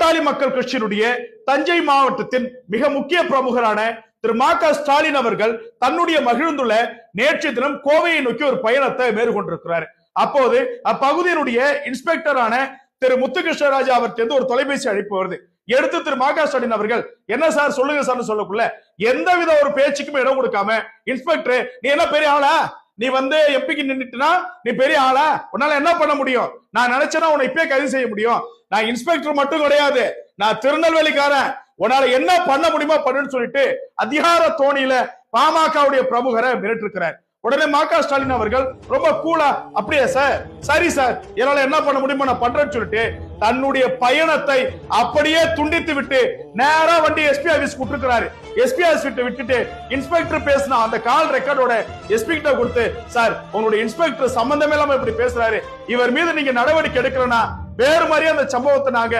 பாட்டாளி மக்கள் கட்சியினுடைய தஞ்சை மாவட்டத்தின் மிக முக்கிய பிரமுகரான திரு ம.க. ஸ்டாலின் அவர்கள் தன்னுடைய மகிழ்ந்துள்ள நேற்று தினம் கோவையை நோக்கி ஒரு பயணத்தை மேற்கொண்டிருக்கிறார். அப்போது அப்பகுதியினுடைய இன்ஸ்பெக்டரான திரு முத்துகிருஷ்ணராஜா அவர்கிட்ட ஒரு தொலைபேசி அழைப்பு வருது. எடுத்து திரு ம.க. ஸ்டாலின் அவர்கள் என்ன சார் சொல்லுங்க சார் சொல்லக்குள்ள எந்தவித ஒரு பேச்சுக்கும் இடம் கொடுக்காம, இன்ஸ்பெக்டர் நீ என்ன பெரிய ஆளா, நீ எம்பிக்கு நின்னுட்டுனா நீ பெரிய ஆளா, உன்னால என்ன பண்ண முடியும், நான் நினைச்சேன்னா உன்னை இப்பயே கைது செய்ய முடியும், நான் இன்ஸ்பெக்டர் மட்டும் கிடையாது, நான் திருநெல்வேலிக்காரன், உன்னால என்ன பண்ண முடியுமா பண்ணுன்னு சொல்லிட்டு அதிகார தோணியில பாமகவுடைய பிரமுகரை மிரட்டிருக்கிறார். உடனே ம.க. ஸ்டாலின் அவர்கள் ரொம்ப கூலா அப்படியே சார், சரி சார், என்னால என்ன பண்ண முடியுமோ நான் பண்றேன்னு சொல்லிட்டு தன்னுடைய பயணத்தை அப்படியே துண்டித்து விட்டு நேரா வண்டி எஸ்பி ஆபீஸ் விட்டுருக்கிறாரு. எஸ்பி ஆபீஸ் விட்டுட்டு இன்ஸ்பெக்டர் பேசின அந்த கால் ரெக்கார்டோட எஸ்பி கிட்ட கொடுத்து, சார் உங்களுடைய இன்ஸ்பெக்டர் சம்பந்தமே இல்லாம இப்படி பேசுறாரு, இவர் மீது நீங்க நடவடிக்கை எடுக்கலன்னா வேறு மாதிரியே அந்த சம்பவத்தை நாங்க